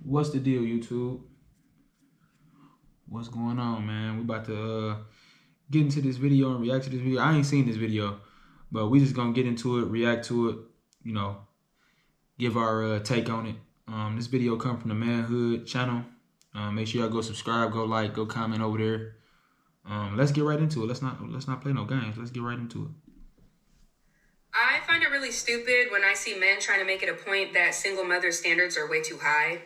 What's the deal, YouTube? What's going on, man? We about to get into this video and react to this video. I ain't seen this video, but we just gonna get into it, react to it, you know, give our take on it. This video come from the Manhood channel. Make sure y'all go subscribe, go like, go comment over there. Let's get right into it. Let's not play no games. Let's get right into it. I find it really stupid when I see men trying to make it a point that single mother standards are way too high.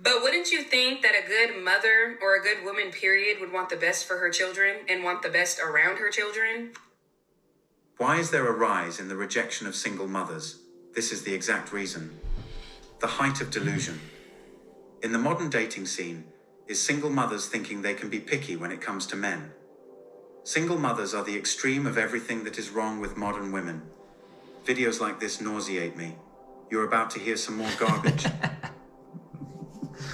But wouldn't you think that a good mother or a good woman, period, would want the best for her children and want the best around her children? Why is there a rise in the rejection of single mothers? This is the exact reason. The height of delusion. In the modern dating scene, is single mothers thinking they can be picky when it comes to men. Single mothers are the extreme of everything that is wrong with modern women. Videos like this nauseate me. You're about to hear some more garbage.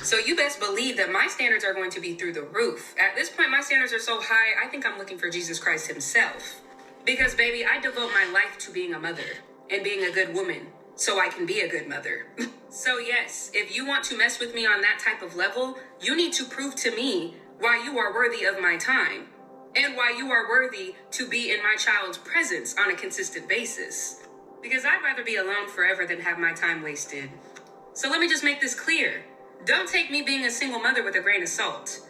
So you best believe that my standards are going to be through the roof. At this point, my standards are so high, I think I'm looking for Jesus Christ himself. Because, baby, I devote my life to being a mother and being a good woman so I can be a good mother. So yes, if you want to mess with me on that type of level, you need to prove to me why you are worthy of my time and why you are worthy to be in my child's presence on a consistent basis. Because I'd rather be alone forever than have my time wasted. So let me just make this clear. Don't take me being a single mother with a grain of salt.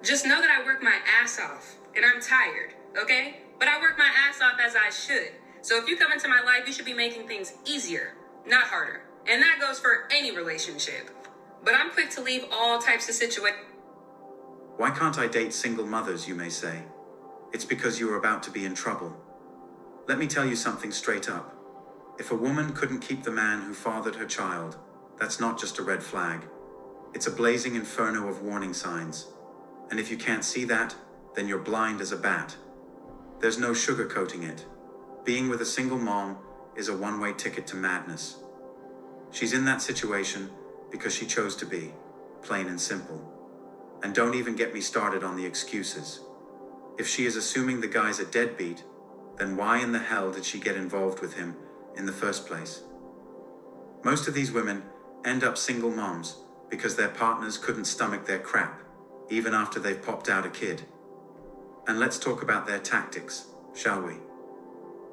Just know that I work my ass off and I'm tired, okay? But I work my ass off as I should. So if you come into my life, you should be making things easier, not harder. And that goes for any relationship. But I'm quick to leave all types of situations. Why can't I date single mothers, you may say? It's because you are about to be in trouble. Let me tell you something straight up. If a woman couldn't keep the man who fathered her child, that's not just a red flag. It's a blazing inferno of warning signs. And if you can't see that, then you're blind as a bat. There's no sugarcoating it. Being with a single mom is a one-way ticket to madness. She's in that situation because she chose to be, plain and simple. And don't even get me started on the excuses. If she is assuming the guy's a deadbeat, then why in the hell did she get involved with him in the first place? Most of these women end up single moms because their partners couldn't stomach their crap, even after they've popped out a kid. And let's talk about their tactics, shall we?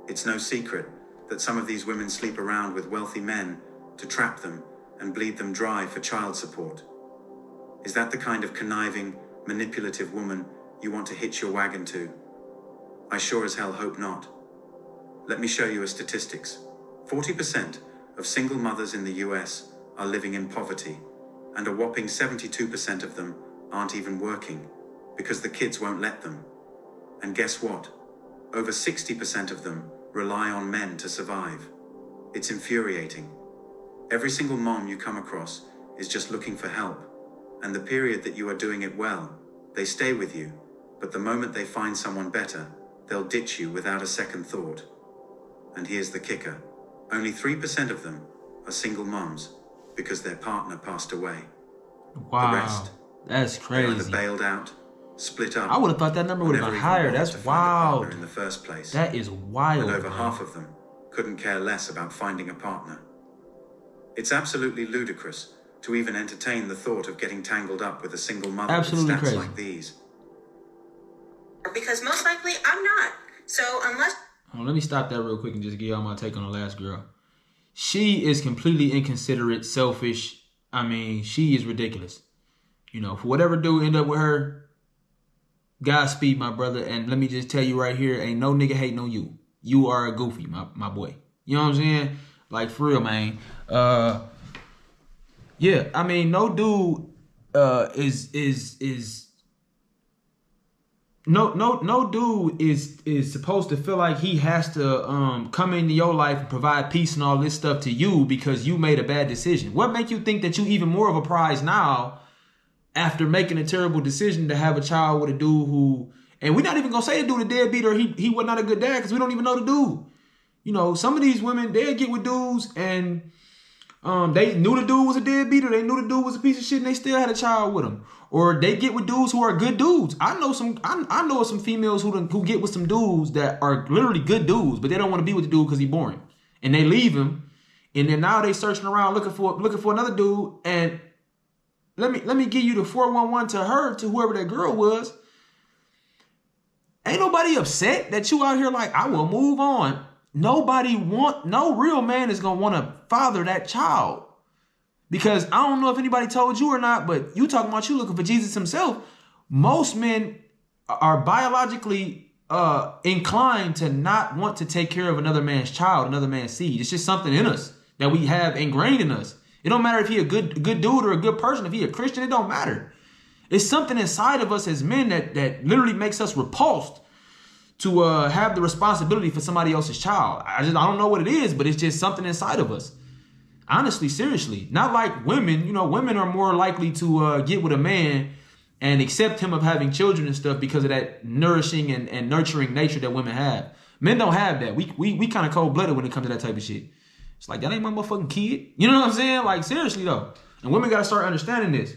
It's no secret that some of these women sleep around with wealthy men to trap them and bleed them dry for child support. Is that the kind of conniving, manipulative woman you want to hitch your wagon to? I sure as hell hope not. Let me show you a statistics. 40% of single mothers in the US are living in poverty, and a whopping 72% of them aren't even working because the kids won't let them. And guess what? Over 60% of them rely on men to survive. It's infuriating. Every single mom you come across is just looking for help, and the period that you are doing it well, they stay with you, but the moment they find someone better, they'll ditch you without a second thought. And here's the kicker. Only 3% of them are single moms because their partner passed away. Wow, The rest, that's they crazy. either bailed out, split up. I would have thought that number would have never been even higher. bothered That's to find a partner wild. in the first place. That is wild. And over bro. half of them couldn't care less about finding a partner. It's absolutely ludicrous to even entertain the thought of getting tangled up with a single mother Absolutely with stats crazy. like these. Because most likely I'm not. So unless... Let me stop that real quick and just give y'all my take on the last girl. She is completely inconsiderate, selfish. I mean, she is ridiculous. You know, for whatever dude end up with her, Godspeed, my brother. And let me just tell you right here, ain't no nigga hating on you. You are a goofy, my boy. You know what I'm saying? Like, for real, man. Yeah, I mean, no dude no dude is supposed to feel like he has to come into your life and provide peace and all this stuff to you because you made a bad decision. What make you think that you even more of a prize now after making a terrible decision to have a child with a dude who, and we're not even gonna say the dude a deadbeat or he was not a good dad because we don't even know the dude. You know, some of these women, they'll get with dudes and they knew the dude was a deadbeat or they knew the dude was a piece of shit and they still had a child with him. Or they get with dudes who are good dudes. I know of some females who get with some dudes that are literally good dudes, but they don't want to be with the dude because he's boring. And they leave him. And then now they searching around looking for another dude, and let me give you the 411 to her, to whoever that girl was. Ain't nobody upset that you out here like, I will move on. No real man is going to want to father that child. Because I don't know if anybody told you or not, but you talking about you looking for Jesus himself. Most men are biologically inclined to not want to take care of another man's child, another man's seed. It's just something in us that we have ingrained in us. It don't matter if he a good dude or a good person. If he a Christian, it don't matter. It's something inside of us as men that literally makes us repulsed to have the responsibility for somebody else's child. I don't know what it is, but it's just something inside of us. Honestly, seriously, not like women. You know, women are more likely to get with a man and accept him of having children and stuff because of that nourishing and nurturing nature that women have. Men don't have that. We kind of cold-blooded when it comes to that type of shit. It's like, that ain't my motherfucking kid. You know what I'm saying? Like, seriously, though. And women got to start understanding this.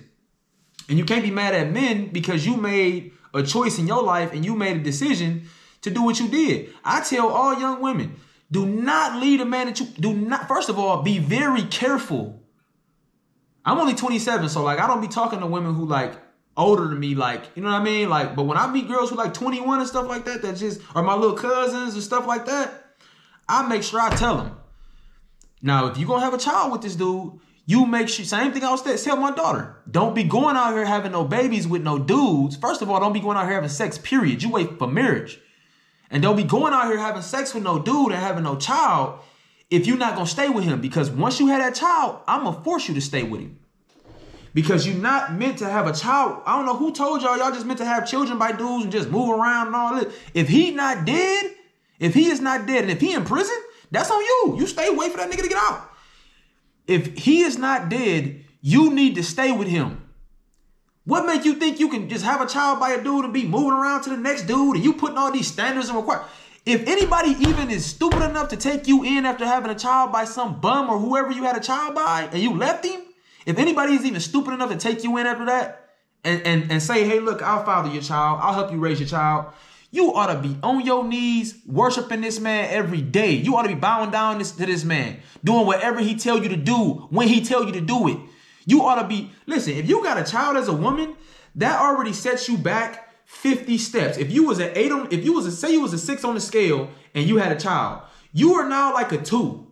And you can't be mad at men because you made a choice in your life and you made a decision to do what you did. I tell all young women, do not lead a man that you do not. First of all, be very careful. I'm only 27, so like I don't be talking to women who like older than me, like, you know what I mean? Like, but when I meet girls who like 21 and stuff like that, that just are my little cousins and stuff like that, I make sure I tell them. Now, if you're gonna have a child with this dude, you make sure, same thing I was tell my daughter. Don't be going out here having no babies with no dudes. First of all, don't be going out here having sex, period. You wait for marriage. And don't be going out here having sex with no dude and having no child if you're not going to stay with him. Because once you have that child, I'm going to force you to stay with him. Because you're not meant to have a child. I don't know who told y'all just meant to have children by dudes and just move around and all this. If he not dead, if he is not dead, and if he in prison, that's on you. You stay, wait for that nigga to get out. If he is not dead, you need to stay with him. What make you think you can just have a child by a dude and be moving around to the next dude and you putting all these standards and requirements? If anybody even is stupid enough to take you in after having a child by some bum or whoever you had a child by and you left him, if anybody is even stupid enough to take you in after that and say, hey, look, I'll father your child, I'll help you raise your child, you ought to be on your knees worshiping this man every day. You ought to be bowing down to this man, doing whatever he tell you to do when he tell you to do it. You ought to be, listen, if you got a child as a woman, that already sets you back 50 steps. If you was say you was a 6 on the scale and you had a child, you are now like a 2.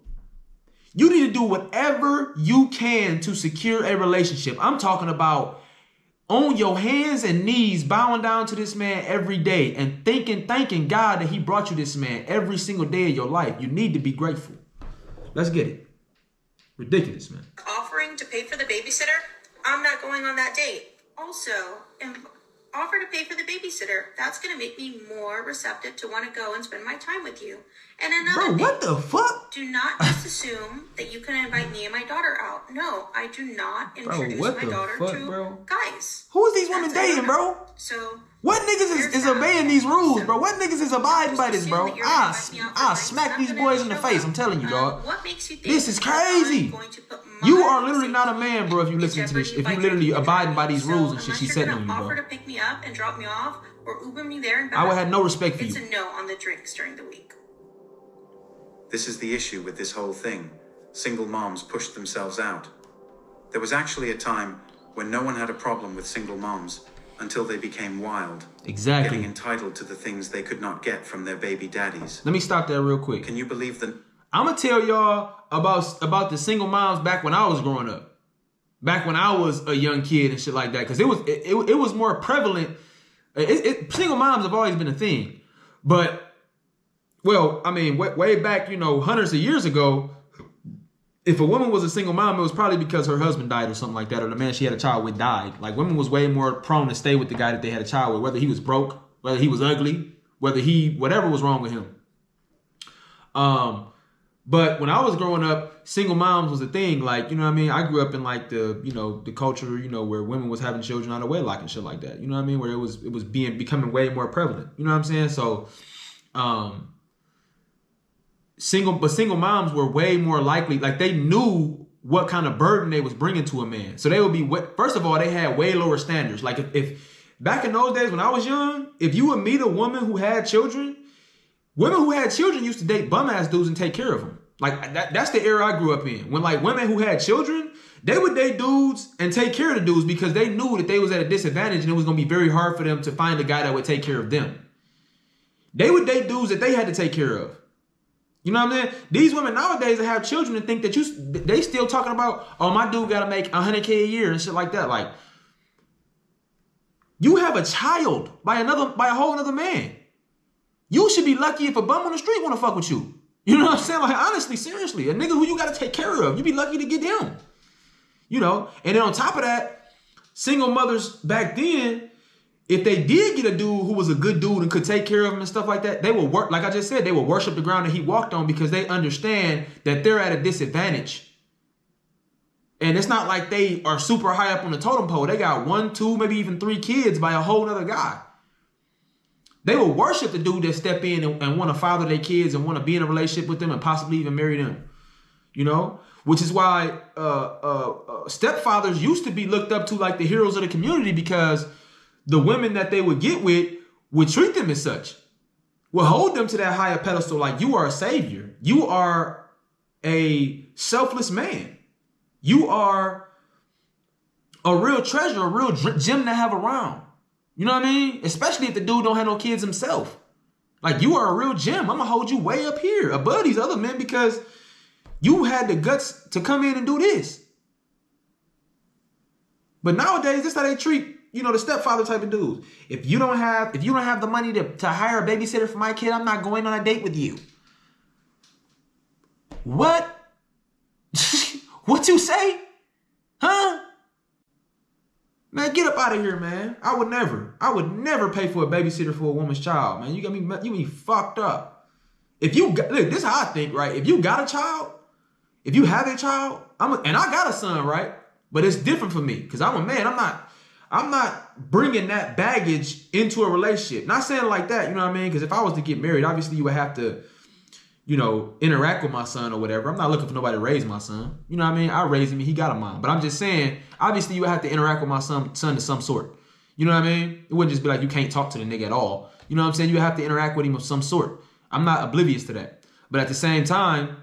You need to do whatever you can to secure a relationship. I'm talking about on your hands and knees, bowing down to this man every day and thanking God that he brought you this man every single day of your life. You need to be grateful. Let's get it. Ridiculous, man. Offering to pay for the babysitter, I'm not going on that date. Also, offer to pay for the babysitter. That's going to make me more receptive to want to go and spend my time with you. And another thing, what the fuck? Do not just assume that you can invite me and my daughter out. No, I do not introduce my daughter to guys. Who is these women dating, bro? So what niggas is obeying these rules, bro? What niggas is abiding by this, bro? I'll smack these boys in the face. I'm telling you, dog. What makes you think this is crazy. You are literally not a man, bro, if you listen to this. If you literally abiding by these rules and shit she's setting on you, bro. Offer to pick me up and drop me off or Uber me there and back, I would have no respect for you. It's a no on the drinks during the week. This is the issue with this whole thing. Single moms pushed themselves out. There was actually a time when no one had a problem with single moms until they became wild. Exactly. Getting entitled to the things they could not get from their baby daddies. Let me stop that real quick. Can you believe that? I'm going to tell y'all about the single moms back when I was growing up. Back when I was a young kid and shit like that. Because it was more prevalent. Single moms have always been a thing. But, well, I mean, way back, hundreds of years ago, if a woman was a single mom, it was probably because her husband died or something like that, or the man she had a child with died. Like, women was way more prone to stay with the guy that they had a child with, whether he was broke, whether he was ugly, whatever was wrong with him. But when I was growing up, single moms was a thing. Like, you know what I mean? I grew up in like the culture, where women was having children out of wedlock and shit like that. You know what I mean? Where it was becoming way more prevalent. You know what I'm saying? So, single moms were way more likely, like they knew what kind of burden they was bringing to a man. So they would be, first of all, they had way lower standards. Like if back in those days when I was young, if you would meet a woman who had children, women who had children used to date bum ass dudes and take care of them. Like that's the era I grew up in. When like women who had children, they would date dudes and take care of the dudes because they knew that they was at a disadvantage and it was gonna be very hard for them to find a guy that would take care of them. They would date dudes that they had to take care of. You know what I'm saying? These women nowadays that have children and think that they still talking about, oh, my dude gotta make $100K a year and shit like that. Like, you have a child by a whole other man. You should be lucky if a bum on the street want to fuck with you. You know what I'm saying? Like, honestly, seriously, a nigga who you got to take care of, you be lucky to get him. You know? And then on top of that, single mothers back then, if they did get a dude who was a good dude and could take care of him and stuff like that, they would work, like I just said, they would worship the ground that he walked on because they understand that they're at a disadvantage. And it's not like they are super high up on the totem pole. They got 1, 2, maybe even 3 kids by a whole other guy. They will worship the dude that step in and want to father their kids and want to be in a relationship with them and possibly even marry them. You know? Which is why stepfathers used to be looked up to like the heroes of the community because the women that they would get with would treat them as such. Would hold them to that higher pedestal like you are a savior. You are a selfless man. You are a real treasure, a real gem to have around. You know what I mean? Especially if the dude don't have no kids himself. Like, you are a real gem. I'm going to hold you way up here above these other men because you had the guts to come in and do this. But nowadays, this is how they treat, you know, the stepfather type of dudes. If you don't have the money to hire a babysitter for my kid, I'm not going on a date with you. What? What you say? Huh? Man, get up out of here, man. I would never pay for a babysitter for a woman's child, man. You me fucked up. If you got, look, this is how I think, right? If you got a child, if you have a child, and I got a son, right? But it's different for me because I'm a man. I'm not bringing that baggage into a relationship. Not saying it like that, you know what I mean? Because if I was to get married, obviously you would have to, you know, interact with my son or whatever. I'm not looking for nobody to raise my son. You know what I mean? I raised him, he got a mom. But I'm just saying, obviously you would have to interact with my son to some sort. You know what I mean? It wouldn't just be like you can't talk to the nigga at all. You know what I'm saying? You have to interact with him of some sort. I'm not oblivious to that. But at the same time,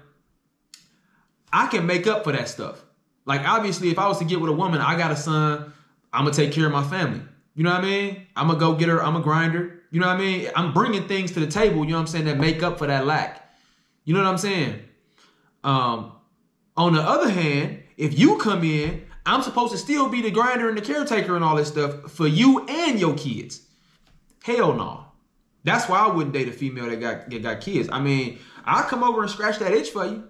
I can make up for that stuff. Like, obviously, if I was to get with a woman, I got a son, I'm going to take care of my family. You know what I mean? I'm going to go get her, I'm going to grind her. You know what I mean? I'm bringing things to the table, you know what I'm saying, that make up for that lack. You know what I'm saying? On the other hand, if you come in, I'm supposed to still be the grinder and the caretaker and all this stuff for you and your kids. Hell no. That's why I wouldn't date a female that got kids. I mean, I'll come over and scratch that itch for you.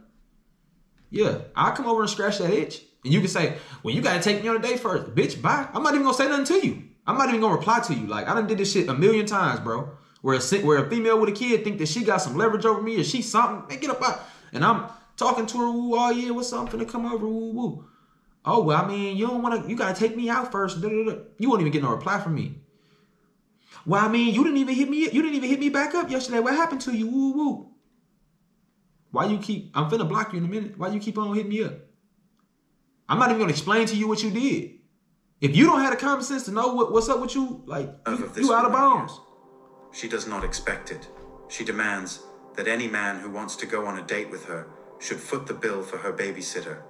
Yeah, I'll come over and scratch that itch. And you can say, well, you got to take me on a date first. Bitch, bye. I'm not even going to say nothing to you. I'm not even going to reply to you. Like, I done did this shit a million times, bro. Where a female with a kid think that she got some leverage over me or she something. Man, get up out. And I'm talking to her, ooh, oh yeah, what's up? I'm finna come over, woo, woo. Oh, well, I mean, you got to take me out first. You won't even get no reply from me. Well, I mean, you didn't even hit me back up yesterday. What happened to you? Woo, woo. I'm finna block you in a minute. Why you keep on hitting me up? I'm not even gonna explain to you what you did. If you don't have the common sense to know what's up with you, like, you out of bounds. She does not expect it. She demands that any man who wants to go on a date with her should foot the bill for her babysitter.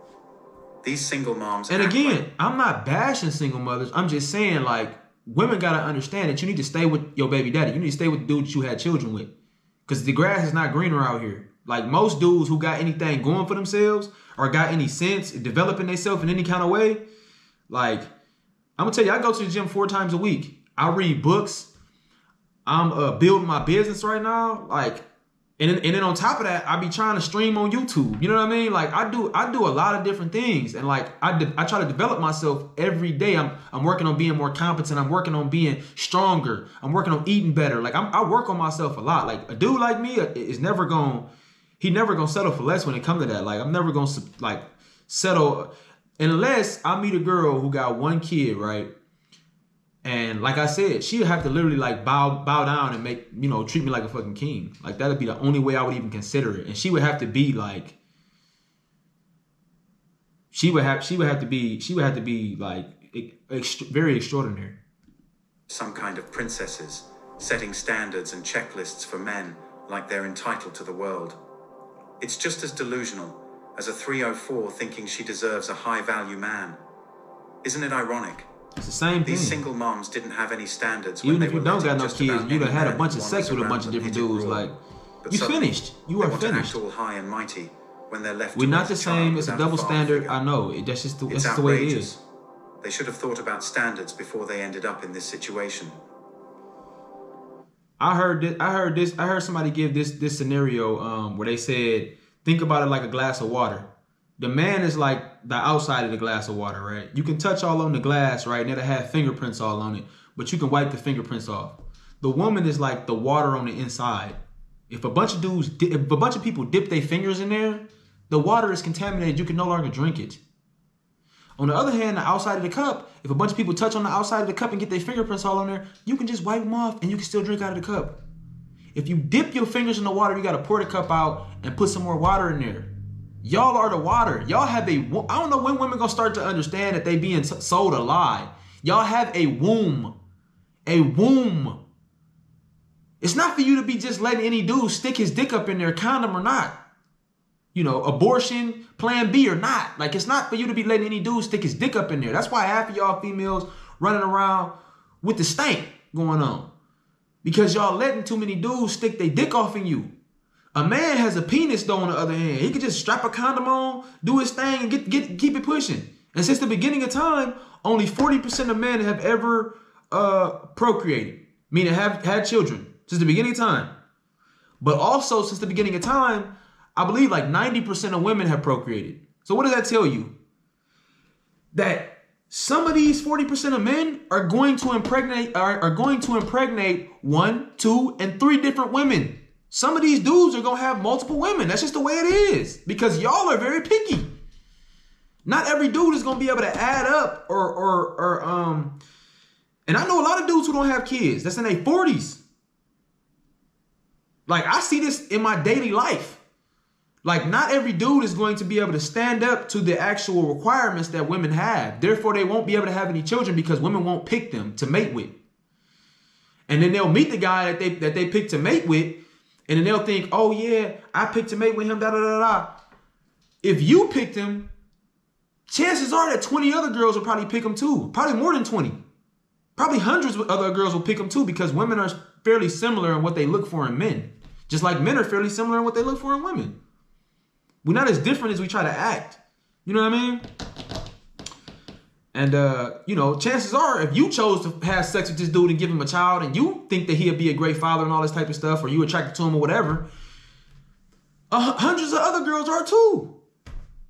These single moms... And again, I'm not bashing single mothers. I'm just saying, like, women gotta understand that you need to stay with your baby daddy. You need to stay with the dude that you had children with. Because the grass is not greener out here. Like, most dudes who got anything going for themselves or got any sense, developing themselves in any kind of way, like, I'm gonna tell you, I go to the gym 4 times a week. I read books. I'm building my business right now. Like, and then on top of that, I be trying to stream on YouTube. You know what I mean? Like, I do a lot of different things. And like, I try to develop myself every day. I'm working on being more competent. I'm working on being stronger. I'm working on eating better. Like, I work on myself a lot. Like, a dude like me is never gonna settle for less when it comes to that. Like, I'm never gonna like settle unless I meet a girl who got 1 kid, right? And like I said, she would have to literally like bow down and make, you know, treat me like a fucking king. Like, that'd be the only way I would even consider it. And she would have to be like, she would have to be like very extraordinary. Some kind of princesses, setting standards and checklists for men like they're entitled to the world. It's just as delusional as a 304 thinking she deserves a high-value man. Isn't it ironic? It's the same thing. These single moms didn't have any standards. Even when if they you were don't got letting no just kids, about you'd have any had a man bunch of wander sex with a around bunch of them different hitting dudes. raw. Like, But you suddenly, finished. You are they want to finished. act all high and mighty when they're left. We're to not raise the a child same. It's a without double father standard. figure. I know. That's just It's the way it outrageous. is. They should have thought about standards before they ended up in this situation. I heard somebody give this scenario where they said, think about it like a glass of water. The man is like the outside of the glass of water, right? You can touch all on the glass, right? And it'll have fingerprints all on it, but you can wipe the fingerprints off. The woman is like the water on the inside. If a bunch of people dip their fingers in there, the water is contaminated. You can no longer drink it. On the other hand, the outside of the cup, if a bunch of people touch on the outside of the cup and get their fingerprints all on there, you can just wipe them off and you can still drink out of the cup. If you dip your fingers in the water, you got to pour the cup out and put some more water in there. Y'all are the water. Y'all have I don't know when women gonna start to understand that they being sold a lie. Y'all have a womb. A womb. It's not for you to be just letting any dude stick his dick up in there, condom or not. You know, abortion, plan B or not. Like, it's not for you to be letting any dude stick his dick up in there. That's why half of y'all females running around with the stank going on. Because y'all letting too many dudes stick their dick off in you. A man has a penis though, on the other hand. He could just strap a condom on, do his thing, and keep it pushing. And since the beginning of time, only 40% of men have ever procreated. Meaning have had children. Since the beginning of time. But also, since the beginning of time, I believe like 90% of women have procreated. So what does that tell you? That some of these 40% of men are going to impregnate 1, 2, and 3 different women. Some of these dudes are going to have multiple women. That's just the way it is. Because y'all are very picky. Not every dude is going to be able to add up and I know a lot of dudes who don't have kids. That's in their 40s. Like, I see this in my daily life. Like, not every dude is going to be able to stand up to the actual requirements that women have. Therefore, they won't be able to have any children because women won't pick them to mate with. And then they'll meet the guy that they pick to mate with, and then they'll think, oh yeah, I picked to mate with him, da da da da. If you picked him, chances are that 20 other girls will probably pick him too. Probably more than 20. Probably hundreds of other girls will pick him too because women are fairly similar in what they look for in men. Just like men are fairly similar in what they look for in women. We're not as different as we try to act. You know what I mean? And, chances are if you chose to have sex with this dude and give him a child and you think that he'd be a great father and all this type of stuff, or you attracted to him or whatever, hundreds of other girls are too.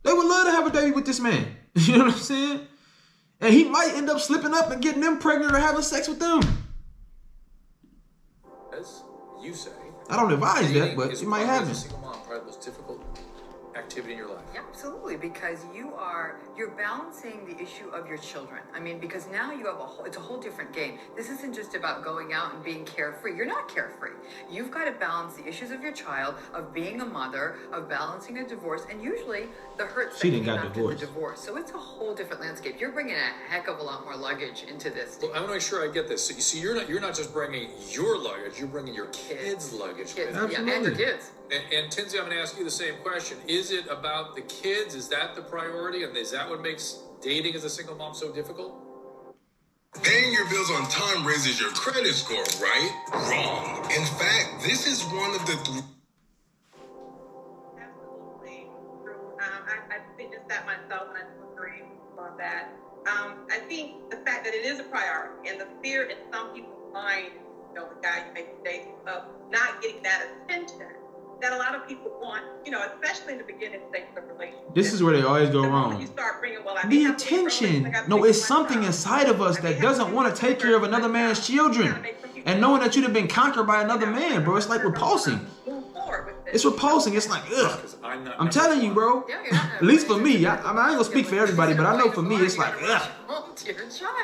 They would love to have a baby with this man. You know what I'm saying? And he might end up slipping up and getting them pregnant or having sex with them. As you say, I don't advise that, but you might have it. Single mom, probably the most difficult activity in your life. Absolutely, because you're balancing the issue of your children. I mean, because now you have it's a whole different game. This isn't just about going out and being carefree. You're not carefree. You've got to balance the issues of your child, of being a mother, of balancing a divorce, and usually the hurts that came after the divorce. So it's a whole different landscape. You're bringing a heck of a lot more luggage into this. Well, I want to make sure I get this. So you see, you're not just bringing your luggage. You're bringing your kids' luggage. Kids, yeah, and your kids. And Tinsy, I'm going to ask you the same question. Is it about the kids? Is that the priority? And is that what makes dating as a single mom so difficult? Paying your bills on time raises your credit score, right? Wrong. In fact, this is one of the Absolutely true. I witnessed that myself, and I agree on that. I think the fact that it is a priority and the fear in some people's mind, the guy you may be dating, of not getting that attention that a lot of people want, especially in the beginning stages of relationships. This is where they always go wrong. You start bringing, the attention. No, it's something inside of us that doesn't want to take care of another man's children. And knowing that you'd have been conquered by another man, bro, it's like repulsing. It's repulsing. It's like, ugh. I'm telling you, bro. At least for me. I ain't gonna speak for everybody, but I know for me, it's like, ugh.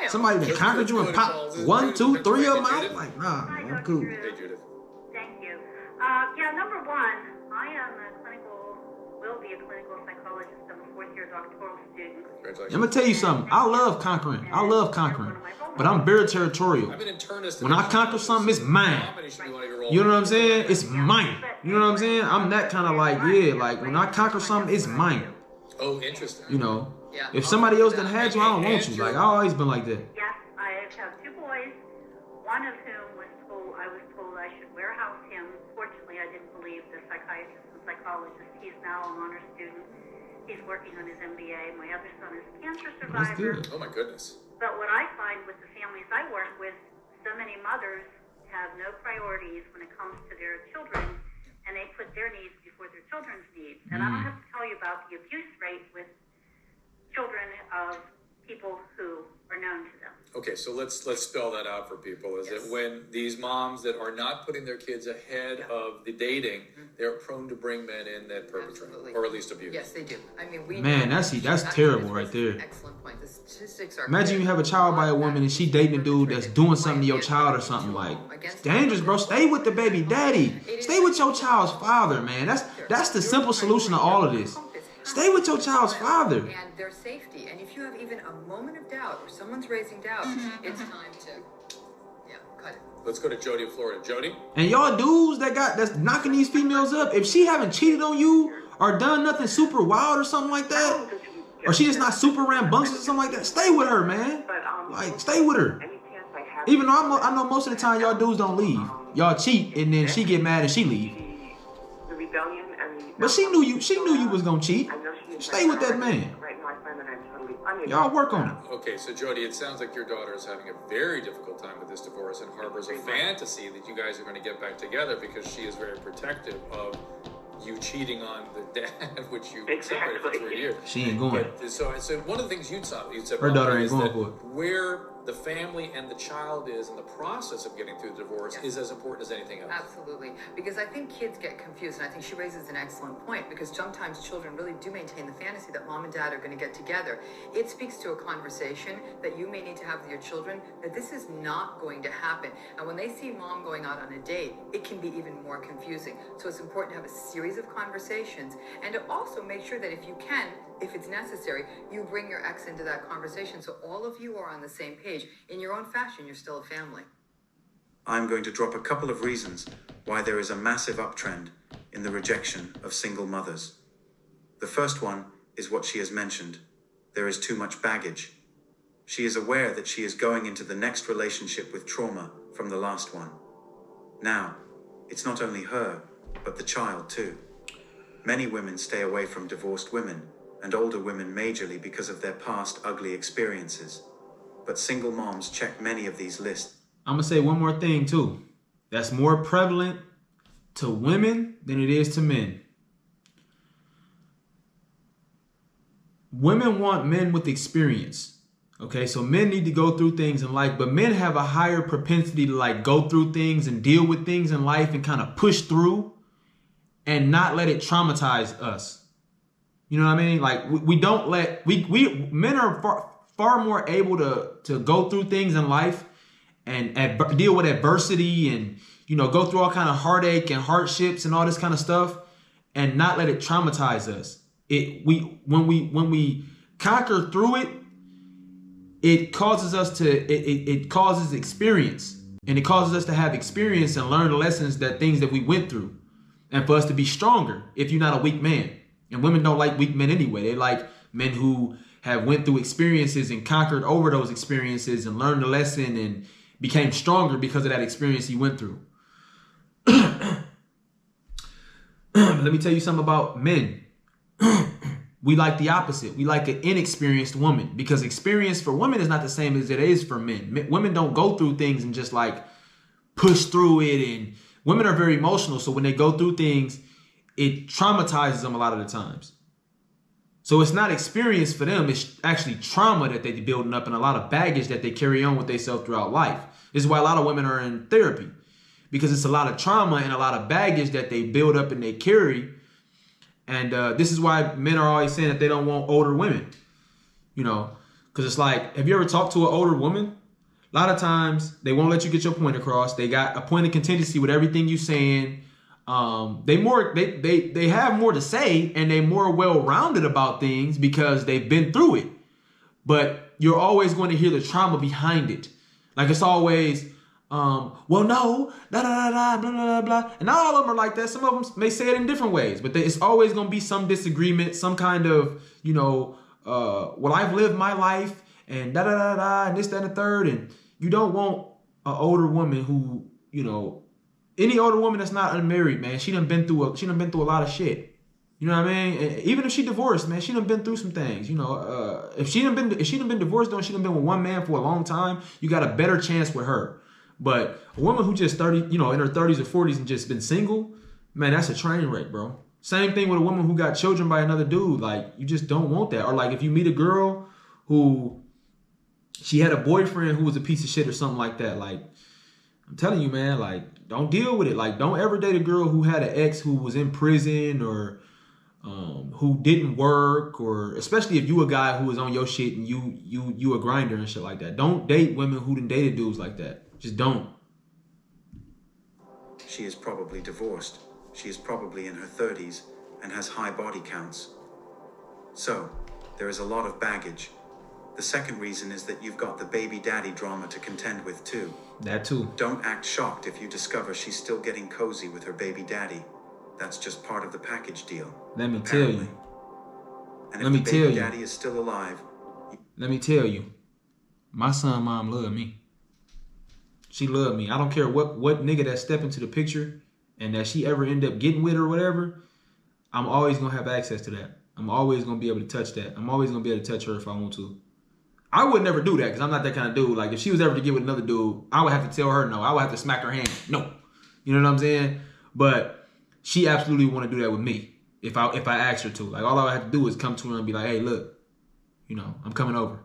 Somebody that conquered you and popped 1, 2, 3 of them out? Like, nah, man, I'm cool. Thank you. Number one, will be a clinical psychologist. I'm a 4th-year doctoral student. I'm gonna tell you something. I love conquering. But I'm very territorial. When I conquer something, it's mine. You know what I'm saying? It's mine. You know what I'm saying? I'm that kind of like, yeah, like when I conquer something, it's mine. Oh, interesting. You know, Yeah, if I'll somebody do else that. done had you, I don't want you. Like, I always been like that. Yes, I have 2 boys, one of whom I was told I should warehouse him. Fortunately, I didn't believe the psychiatrist and psychologist. He's now an honor student. He's working on his MBA. My other son is a cancer That's survivor. good. Oh my goodness. But what I find with the families I work with, so many mothers have no priorities when it comes to their children, and they put their needs before their children's needs. And I don't have to tell you about the abuse rate with children of people who are known to them. Okay, so let's spell that out for people. Is Yes. that when these moms that are not putting their kids ahead of the dating, they're prone to bring men in that perpetrate, Absolutely. or at least abuse. Yes, they do. I mean, we Man, know- that's Actually, terrible this right was there. an excellent point. The statistics are Imagine clear. you have a child by a woman and she dating a dude that's doing something to your child or something. Like, it's dangerous, bro. Stay with the baby daddy. Stay with your child's father, man. That's the simple solution to all of this. Stay with your child's father. And their safety. And if you have even a moment of doubt or someone's raising doubt, it's time to, cut it. Let's go to Jody in Florida. Jody? And y'all dudes that's knocking these females up, if she haven't cheated on you or done nothing super wild or something like that, or she just not super rambunctious or something like that, stay with her, man. Like, stay with her. Even though I know most of the time y'all dudes don't leave. Y'all cheat and then she get mad and she leave. The rebellion and the But she knew you was gonna cheat. Stay with that man. Right now, I find that I'm totally Y'all work on it. Okay, so Jody, it sounds like your daughter is having a very difficult time with this divorce and harbors a fantasy that you guys are going to get back together because she is very protective of you cheating on the dad, which you separated for 3 years. She ain't going. So one of the things you said, Her daughter ain't is going that for it. where the family and the child is in the process of getting through the divorce is as important as anything else. Absolutely. Because I think kids get confused, and I think she raises an excellent point, because sometimes children really do maintain the fantasy that mom and dad are going to get together. It speaks to a conversation that you may need to have with your children, that this is not going to happen. And when they see mom going out on a date, it can be even more confusing. So it's important to have a series of conversations, and to also make sure that if you can, if it's necessary, you bring your ex into that conversation so all of you are on the same page. In your own fashion, you're still a family. I'm going to drop a couple of reasons why there is a massive uptrend in the rejection of single mothers. The first one is what she has mentioned. There is too much baggage. She is aware that she is going into the next relationship with trauma from the last one. Now, it's not only her, but the child too. Many women stay away from divorced women and older women majorly because of their past ugly experiences. But single moms check many of these lists. I'm going to say one more thing too. That's more prevalent to women than it is to men. Women want men with experience. Okay, so men need to go through things in life, but men have a higher propensity to like go through things and deal with things in life and kind of push through and not let it traumatize us. You know what I mean? Like we don't let, men are far more able to go through things in life and deal with adversity and, you know, go through all kind of heartache and hardships and all this kind of stuff and not let it traumatize us. When we conquer through it, it causes us to, it causes experience, and it causes us to have experience and learn the lessons, that things that we went through, and for us to be stronger if you're not a weak man. And women don't like weak men anyway. They like men who have went through experiences and conquered over those experiences and learned the lesson and became stronger because of that experience he went through. Let me tell you something about men. We like the opposite. We like an inexperienced woman, because experience for women is not the same as it is for men. Women don't go through things and just like push through it. And women are very emotional. So when they go through things, it traumatizes them a lot of the times. So it's not experience for them. It's actually trauma that they're building up and a lot of baggage that they carry on with themselves throughout life. This is why a lot of women are in therapy, because it's a lot of trauma and a lot of baggage that they build up and they carry. And this is why men are always saying that they don't want older women, you know, because it's like, have you ever talked to an older woman? A lot of times they won't let you get your point across. They got a point of contingency with everything you're saying. They have more to say, and they're more well-rounded about things because they've been through it. But you're always going to hear the trauma behind it. Like it's always, well, no, da da da da, blah blah blah blah. And not all of them are like that. Some of them may say it in different ways, but it's always gonna be some disagreement, some kind of, well, I've lived my life and da da da da, and this, that, and the third. And you don't want an older woman who, any older woman that's not unmarried, man. She done been through a lot of shit. You know what I mean? Even if she divorced, man, she done been through some things. If she done been divorced, she done been with one man for a long time, you got a better chance with her. But a woman who just 30, in her 30s or 40s and just been single, man, that's a train wreck, bro. Same thing with a woman who got children by another dude. Like, you just don't want that. Or like if you meet a girl who she had a boyfriend who was a piece of shit or something like that, like, I'm telling you, man, like, don't deal with it. Like, don't ever date a girl who had an ex who was in prison or who didn't work, or especially if you a guy who was on your shit and you a grinder and shit like that. Don't date women who done dated dudes like that. Just don't. She is probably divorced. She is probably in her 30s and has high body counts. So, there is a lot of baggage. The second reason is that you've got the baby daddy drama to contend with too. That too. Don't act shocked if you discover she's still getting cozy with her baby daddy. That's just part of the package deal. Let me tell you. And if the baby daddy is still alive... Let me tell you. My son mom loved me. She loved me. I don't care what nigga that step into the picture and that she ever end up getting with or whatever. I'm always going to have access to that. I'm always going to be able to touch that. I'm always going to be able to touch her if I want to. I would never do that because I'm not that kind of dude. Like, if she was ever to get with another dude, I would have to tell her no. I would have to smack her hand. No. You know what I'm saying? But she absolutely want to do that with me if I asked her to. Like, all I would have to do is come to her and be like, hey, look, I'm coming over.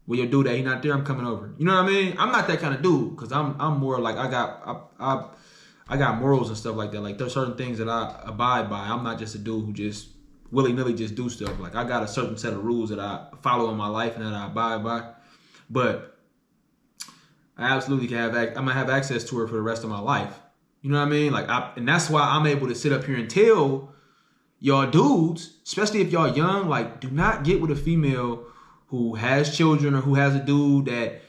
Well, your dude that he not there, I'm coming over. You know what I mean? I'm not that kind of dude because I'm more like I got morals and stuff like that. Like, there's certain things that I abide by. I'm not just a dude who just willy-nilly just do stuff. Like, I got a certain set of rules that I follow in my life and that I abide by. But I absolutely can I'm gonna have access to her for the rest of my life. You know what I mean? Like, and that's why I'm able to sit up here and tell y'all dudes, especially if y'all young, like, do not get with a female who has children or who has a dude that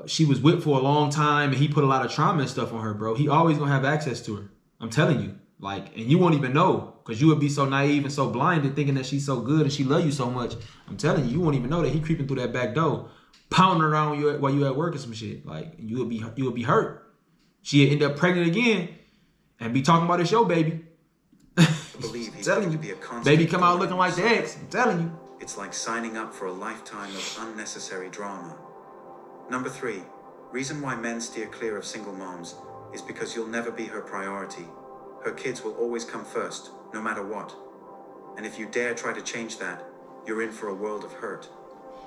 she was with for a long time and he put a lot of trauma and stuff on her, bro. He always gonna have access to her. I'm telling you. Like, and you won't even know because you would be so naive and so blinded thinking that she's so good and she love you so much. I'm telling you, you won't even know that he creeping through that back door, pounding around you while you at work or some shit. Like, you would be hurt. She'd end up pregnant again and be talking about it's your baby. I believe he's going to be a constant baby come out looking like the ex. I'm telling you. It's like signing up for a lifetime of unnecessary drama. Number 3, reason why men steer clear of single moms is because you'll never be her priority. Her kids will always come first, no matter what. And if you dare try to change that, you're in for a world of hurt.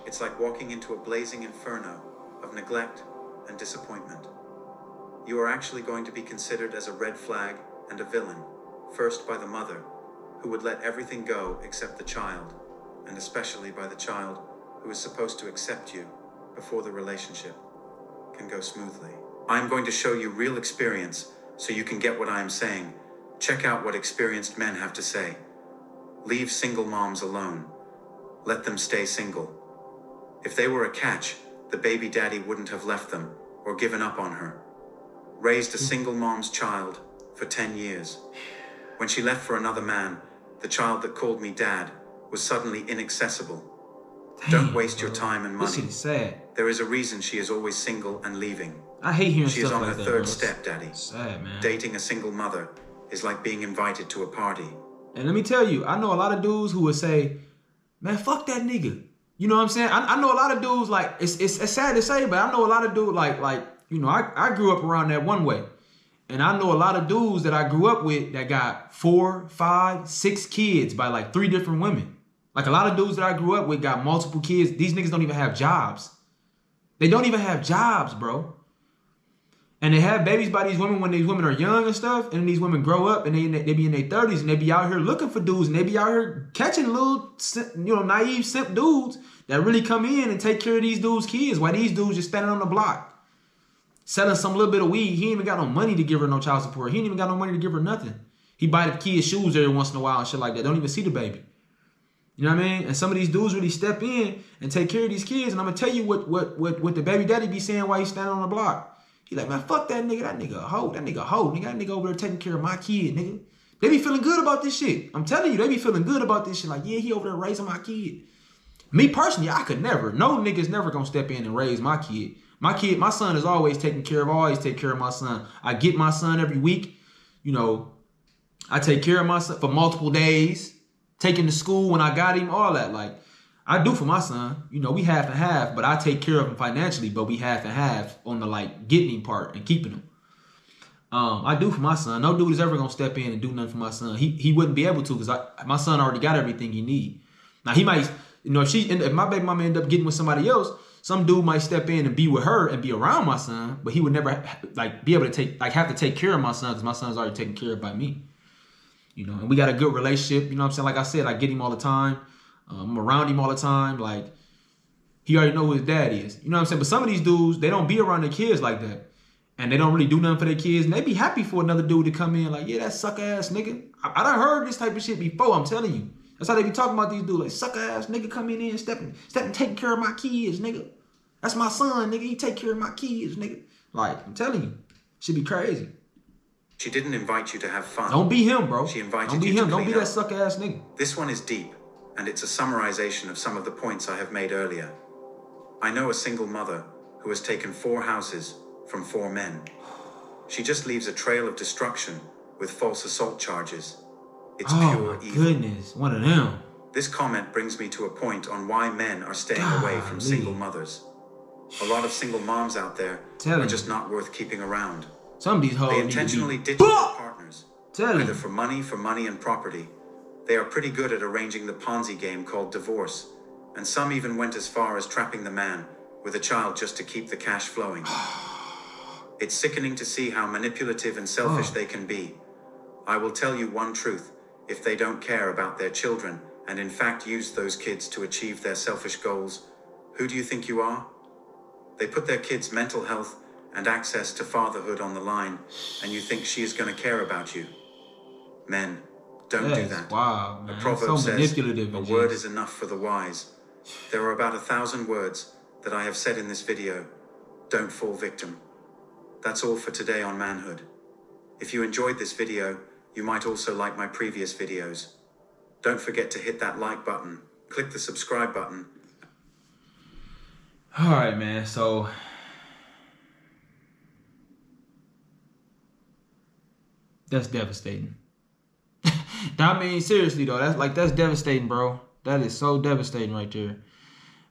It's like walking into a blazing inferno of neglect and disappointment. You are actually going to be considered as a red flag and a villain, first by the mother, who would let everything go except the child, and especially by the child who is supposed to accept you before the relationship can go smoothly. I'm going to show you real experience so you can get what I am saying. Check out what experienced men have to say. Leave single moms alone. Let them stay single. If they were a catch, the baby daddy wouldn't have left them or given up on her. Raised a single mom's child for 10 years. When she left for another man, the child that called me dad was suddenly inaccessible. Don't waste your time and money. This is sad. There is a reason she is always single and leaving. I hate hearing She is stuff on like her that. third Bro. step, daddy. Sad, man. Dating a single mother is like being invited to a party. And let me tell you, I know a lot of dudes who would say, man, fuck that nigga. You know what I'm saying? I know a lot of dudes, like, it's sad to say, but I know a lot of dudes, like I grew up around that one way. And I know a lot of dudes that I grew up with that got 4, 5, 6 kids by like 3 different women. Like, a lot of dudes that I grew up with got multiple kids. These niggas don't even have jobs. They don't even have jobs, bro. And they have babies by these women when these women are young and stuff. And these women grow up and they be in their 30s and they be out here looking for dudes. And they be out here catching little, naive simp dudes that really come in and take care of these dudes' kids while these dudes just standing on the block selling some little bit of weed. He ain't even got no money to give her no child support. He ain't even got no money to give her nothing. He buy the kids shoes every once in a while and shit like that. Don't even see the baby. You know what I mean? And some of these dudes really step in and take care of these kids. And I'm gonna tell you what the baby daddy be saying while he's standing on the block. He like, man, fuck that nigga. That nigga a hoe. That nigga a hoe. Nigga, that nigga over there taking care of my kid, nigga. They be feeling good about this shit. I'm telling you, they be feeling good about this shit. Like, yeah, he over there raising my kid. Me personally, I could never. No nigga's never gonna step in and raise my kid. My son is always taken care of. I always take care of my son. I get my son every week. You know, I take care of my son for multiple days. Take him to school when I got him, all that. Like, I do for my son. You know, we half and half, but I take care of him financially, but we half and half on the, like, getting him part and keeping him. I do for my son. No dude is ever going to step in and do nothing for my son. He wouldn't be able to because my son already got everything he need. Now, he might, you know, if my baby mama end up getting with somebody else, some dude might step in and be with her and be around my son, but he would never, like, be able to have to take care of my son because my son's already taken care of by me. You know, and we got a good relationship. You know what I'm saying? Like I said, I get him all the time. I'm around him all the time. Like, he already know who his dad is. You know what I'm saying? But some of these dudes, they don't be around their kids like that. And they don't really do nothing for their kids. And they be happy for another dude to come in like, yeah, that sucker ass nigga. I done heard this type of shit before, I'm telling you. That's how they be talking about these dudes. Like, sucker ass nigga coming in, stepping, taking care of my kids, nigga. That's my son, nigga. He take care of my kids, nigga. Like, I'm telling you. Should be crazy. She didn't invite you to have fun. Don't be him, bro. She invited Don't be you to him. Don't be clean that up. sucker ass nigga. This one is deep, and it's a summarization of some of the points I have made earlier. I know a single mother who has taken 4 houses from 4 men. She just leaves a trail of destruction with false assault charges. It's pure evil. Goodness, one of them. This comment brings me to a point on why men are staying away from single mothers. A lot of single moms out there are just not worth keeping around. Some of these hoes They intentionally ditch their partners, either for money and property. They are pretty good at arranging the Ponzi game called divorce, and some even went as far as trapping the man with a child just to keep the cash flowing. It's sickening to see how manipulative and selfish they can be. I will tell you one truth: if they don't care about their children and in fact use those kids to achieve their selfish goals, who do you think you are? They put their kids' mental health and access to fatherhood on the line, and you think she is going to care about you. Men, don't do that. Wow, man. A proverb so says, manipulative. a word is enough for the wise. There are about 1,000 words that I have said in this video. Don't fall victim. That's all for today on manhood. If you enjoyed this video, you might also like my previous videos. Don't forget to hit that like button, click the subscribe button. All right, man. So that's devastating. I mean, seriously though, that's devastating, bro. That is so devastating right there.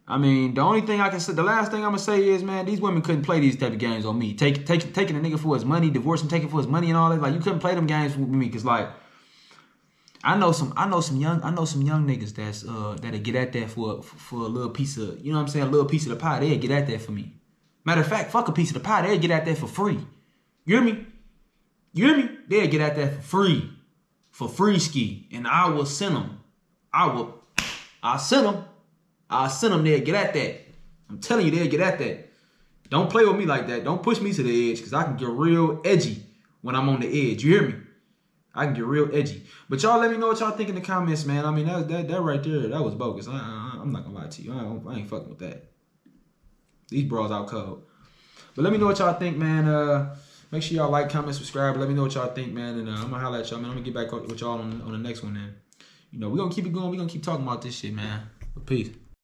I mean, the only thing I can say, the last thing I'm gonna say is, man, these women couldn't play these type of games on me. Taking a nigga for his money, divorcing, taking for his money and all that. Like, you couldn't play them games with me, cause like, I know some young niggas that'll get at that for a little piece of, you know what I'm saying, a little piece of the pie. They'll get at that for me. Matter of fact, fuck a piece of the pie. They'll get at that for free. You hear me? You hear me? They'll get at that for free ski, and I will send them. I'll send them. They'll get at that. I'm telling you, they'll get at that. Don't play with me like that. Don't push me to the edge, because I can get real edgy when I'm on the edge. You hear me? I can get real edgy. But y'all let me know what y'all think in the comments, man. I mean, that right there, that was bogus. I'm not gonna lie to you. I ain't fucking with that. These bras out cold. But let me know what y'all think, man. Make sure y'all like, comment, subscribe. Let me know what y'all think, man. And I'm gonna holler at y'all, man. I'm gonna get back with y'all on the next one, then. You know, we're gonna keep it going. We're gonna keep talking about this shit, man. Peace.